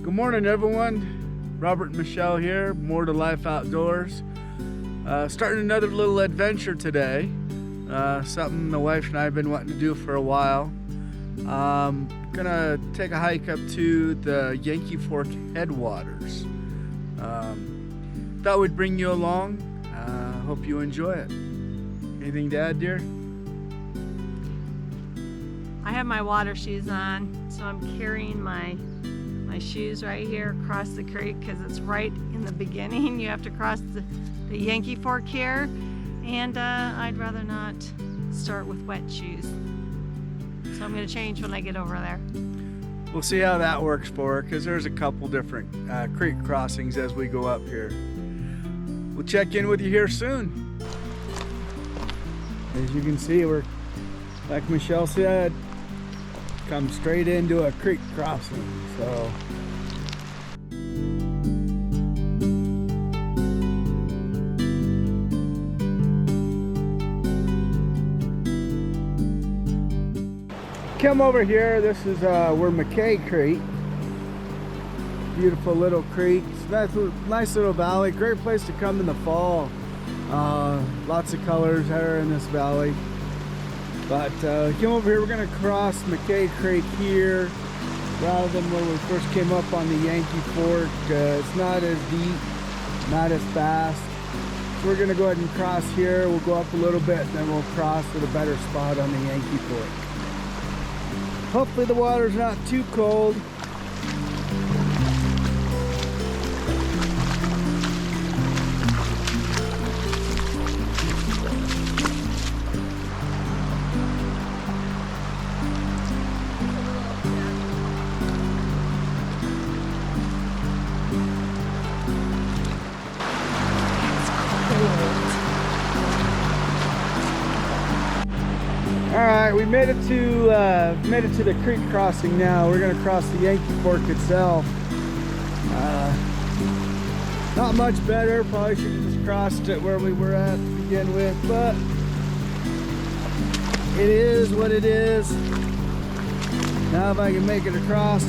Good morning, everyone. Robert and Michelle here, More to Life Outdoors. Starting another little adventure today. Something the wife and I have been wanting to do for a while. Gonna take a hike up to the Yankee Fork Headwaters. Thought we'd bring you along. Hope you enjoy it. Anything to add, dear? I have my water shoes on, so I'm carrying my shoes right here across the creek because it's right in the beginning. You have to cross the Yankee Fork here, and I'd rather not start with wet shoes. So I'm going to change when I get over there. We'll see how that works for her, because there's a couple different creek crossings as we go up here. We'll check in with you here soon. As you can see, we're, like Michelle said, come straight into a creek crossing. So come over here. This is we're McKay Creek. Beautiful little creek. It's a nice little valley. Great place to come in the fall. Lots of colors are in this valley. But come over here. We're going to cross McKay Creek here rather than where we first came up on the Yankee Fork. It's not as deep, not as fast. So we're going to go ahead and cross here. We'll go up a little bit, and then we'll cross at a better spot on the Yankee Fork. Hopefully the water's not too cold. Alright, we made it to the creek crossing now. We're going to cross the Yankee Fork itself. Not much better. Probably should have just crossed it where we were at to begin with, but it is what it is. Now if I can make it across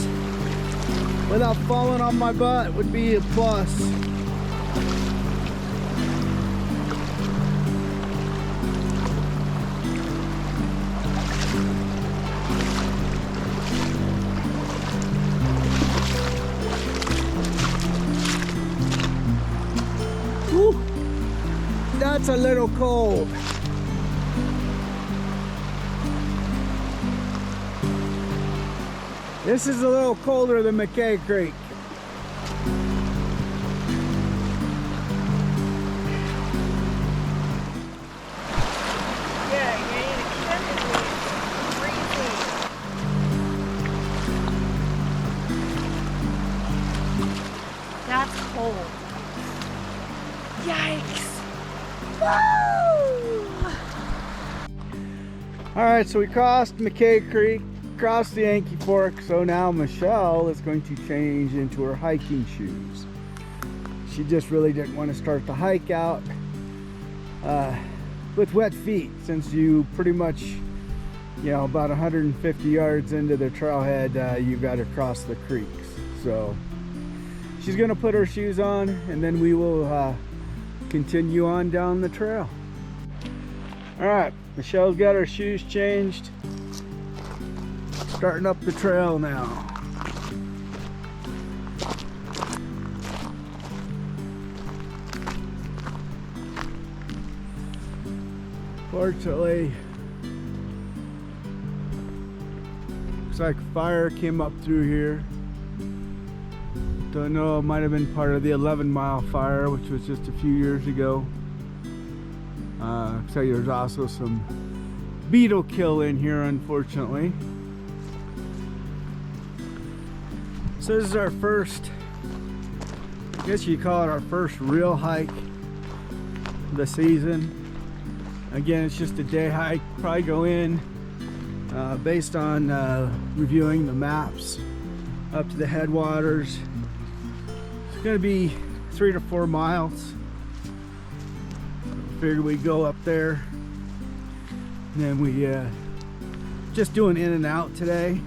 without falling on my butt would be a plus. That's a little cold. This is a little colder than McKay Creek. Yeah, you need extended freezing. That's cold. Yikes. Alright, so we crossed McKay Creek, crossed the Yankee Fork, so now Michelle is going to change into her hiking shoes. She just really didn't want to start the hike out with wet feet, since you pretty much, you know, about 150 yards into the trailhead, you got to cross the creeks. So she's going to put her shoes on, and then we will continue on down the trail. All right, Michelle's got her shoes changed. Starting up the trail now. Fortunately, looks like fire came up through here. Don't know, it might have been part of the 11-mile fire, which was just a few years ago. So there's also some beetle kill in here, unfortunately. So this is our first, I guess you call it our first real hike of the season. Again, it's just a day hike. Probably go in based on reviewing the maps up to the headwaters. It's going to be 3 to 4 miles. Figure we go up there, and then we just doing in and out today,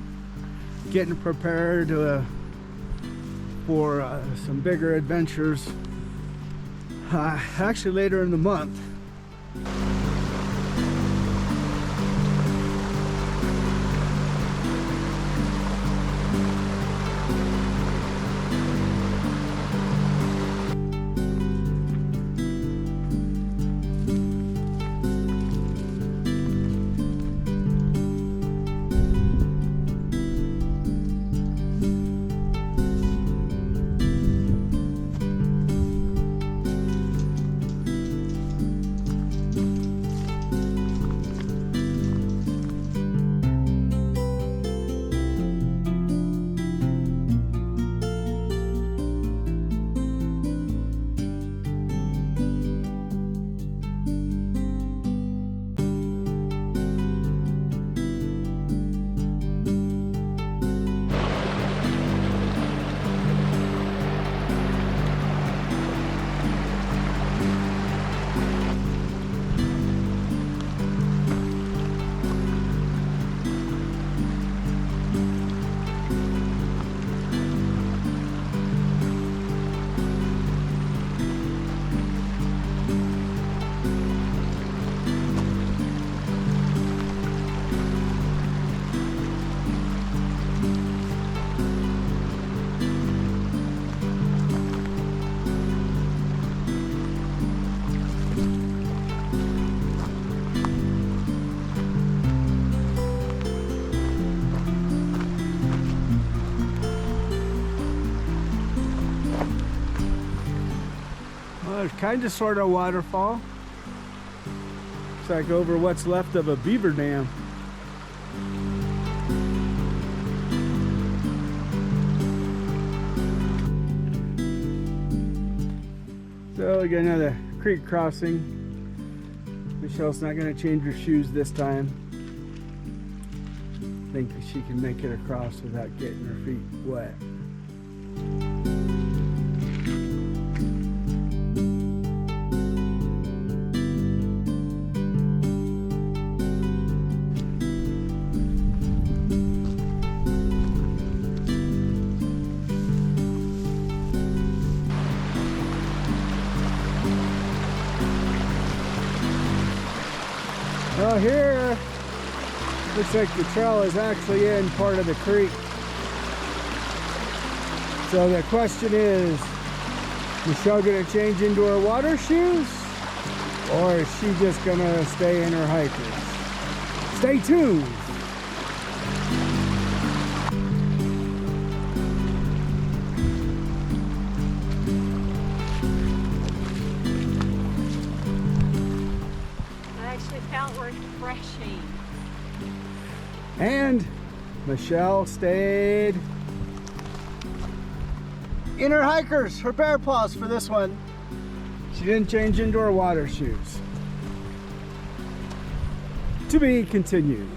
getting prepared to for some bigger adventures actually later in the month. There's kind of sort of waterfall. It's like over what's left of a beaver dam. So we got another creek crossing. Michelle's not going to change her shoes this time. I think she can make it across without getting her feet wet. Well, here looks like the trail is actually in part of the creek. So the question is Michelle gonna change into her water shoes, or is she just gonna stay in her hikers? Stay tuned. Refreshing. And Michelle stayed in her hikers, her bear paws for this one. She didn't change into her water shoes. To be continued.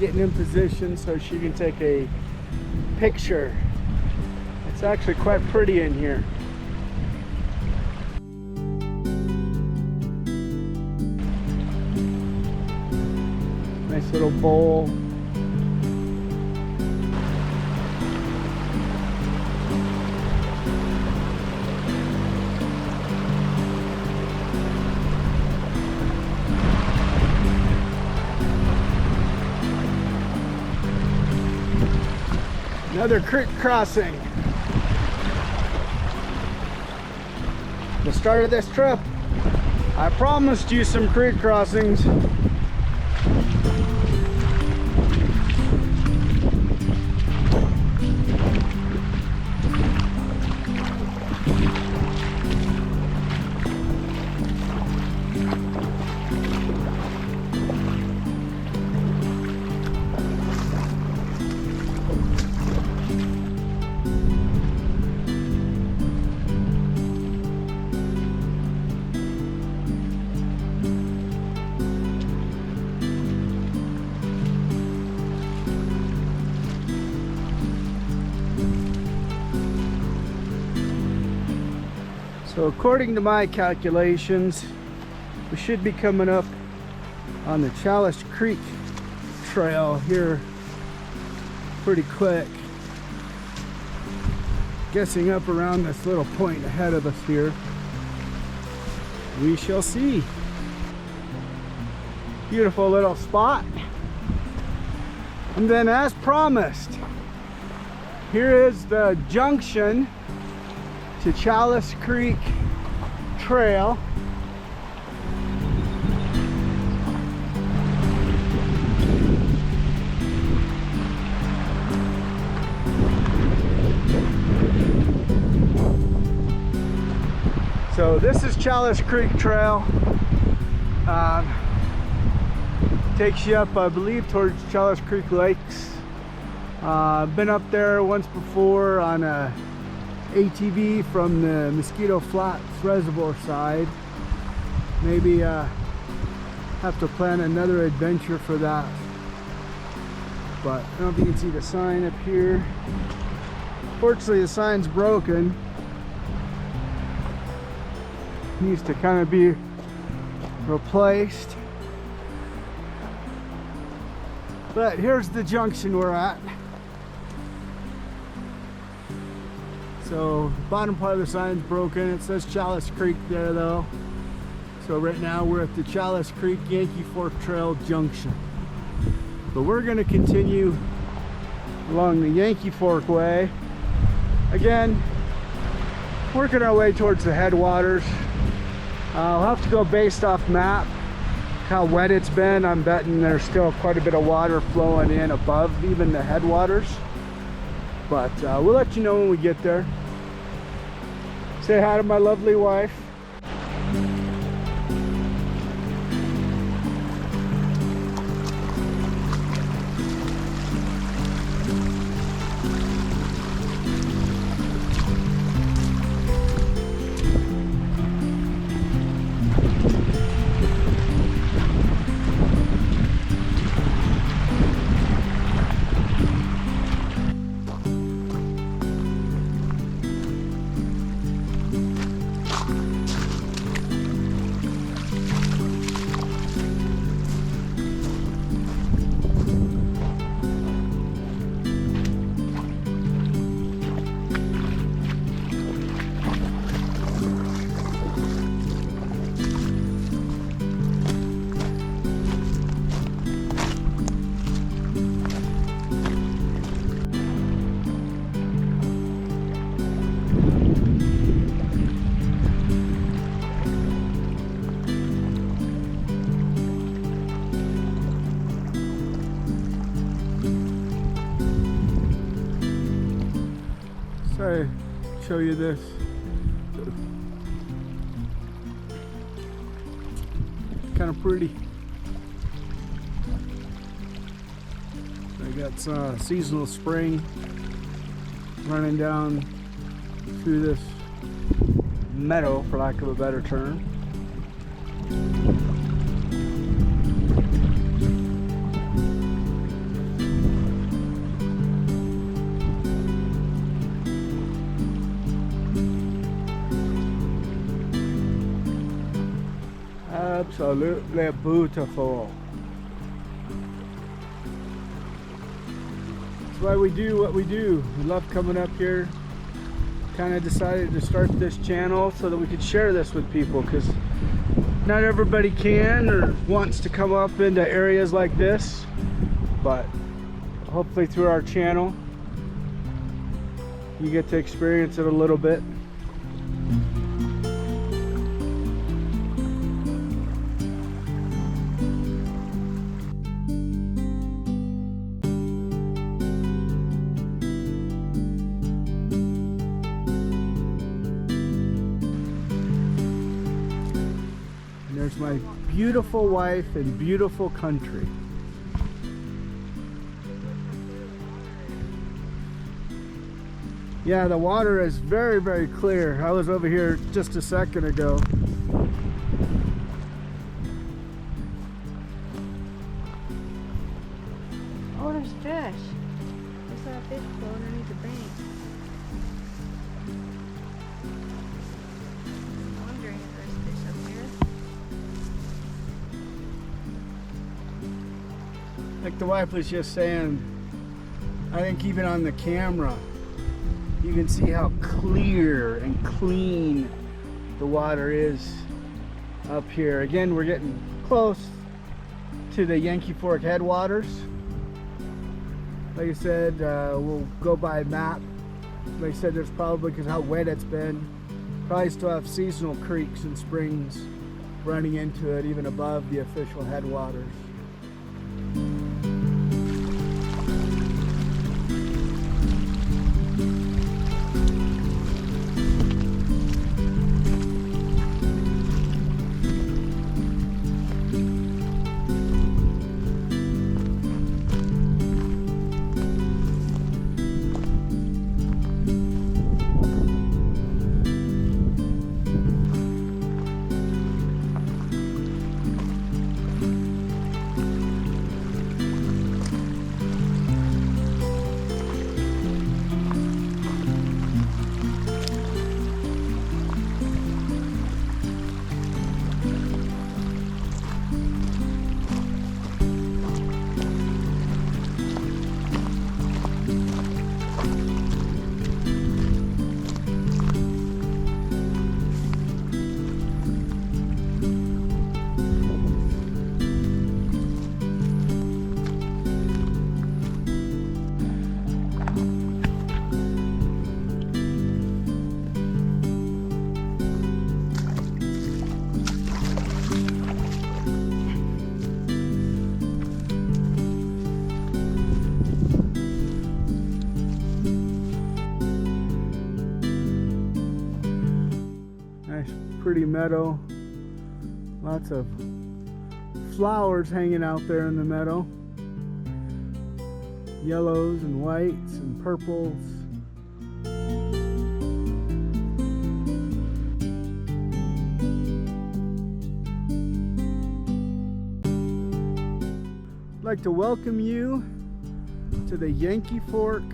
getting in position so she can take a picture. It's actually quite pretty in here. Nice little bowl. Another creek crossing. The start of this trip, I promised you some creek crossings. So according to my calculations, we should be coming up on the Challis Creek trail here pretty quick. Guessing up around this little point ahead of us here. We shall see. Beautiful little spot. And then, as promised, here is the junction to Challis Creek Trail. So this is Challis Creek Trail. Takes you up, I believe, towards Challis Creek Lakes. I've been up there once before on a ATV from the Mosquito Flats Reservoir side. Maybe have to plan another adventure for that. But I don't know if you can see the sign up here. Fortunately, the sign's broken. Needs to kind of be replaced. But here's the junction we're at. So bottom part of the sign's broken. It says Challis Creek there though. So right now we're at the Challis Creek Yankee Fork Trail Junction. But we're going to continue along the Yankee Fork way. Again, working our way towards the headwaters. I'll have to go based off map, how wet it's been. I'm betting there's still quite a bit of water flowing in above even the headwaters. But we'll let you know when we get there. Say hi to my lovely wife. Sorry, show you this. Kind of pretty. I got some seasonal spring running down through this meadow, for lack of a better term. Absolutely beautiful. That's why we do what we do. We love coming up here. Kind of decided to start this channel so that we could share this with people, because not everybody can or wants to come up into areas like this, but hopefully through our channel you get to experience it a little bit. There's my beautiful wife and beautiful country. Yeah, the water is very, very clear. I was over here just a second ago. Oh, there's fish. I saw a fish go underneath the bank. I'm wondering if there's fish up here. Like the wife was just saying, I think even on the camera, you can see how clear and clean the water is up here. Again, we're getting close to the Yankee Fork Headwaters. Like I said, we'll go by map. Like I said, there's probably, because how wet it's been, probably still have seasonal creeks and springs running into it, even above the official headwaters. Pretty meadow, lots of flowers hanging out there in the meadow, yellows and whites and purples. I'd like to welcome you to the Yankee Fork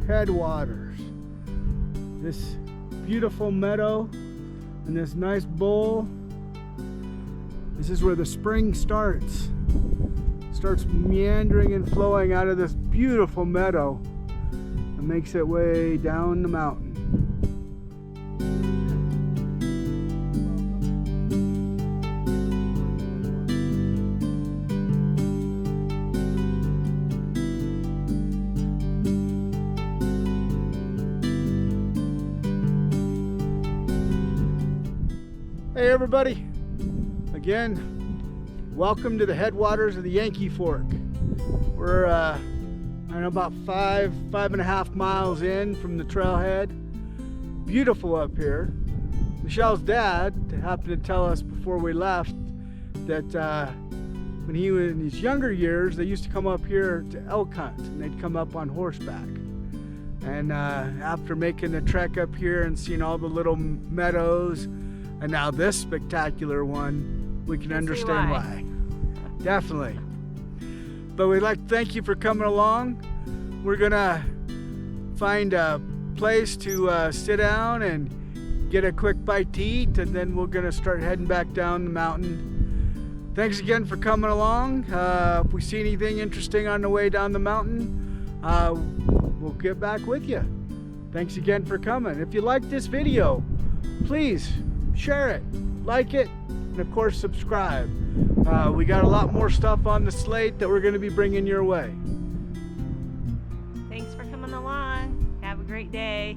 Headwaters. This beautiful meadow and this nice bowl. This is where the spring starts meandering and flowing out of this beautiful meadow and makes its way down the mountain. Hey everybody, again, welcome to the headwaters of the Yankee Fork. We're I don't know, about 5.5 miles in from the trailhead. Beautiful up here. Michelle's dad happened to tell us before we left that when he was in his younger years, they used to come up here to elk hunt, and they'd come up on horseback. And after making the trek up here and seeing all the little meadows, and now this spectacular one, we can understand why. Definitely. But we'd like to thank you for coming along. We're gonna find a place to sit down and get a quick bite to eat, and then we're gonna start heading back down the mountain Thanks again for coming along. If we see anything interesting on the way down the mountain, we'll get back with you. Thanks again for coming. If you like this video, please share it, like it, and of course subscribe. We got a lot more stuff on the slate that we're going to be bringing your way. Thanks for coming along. Have a great day.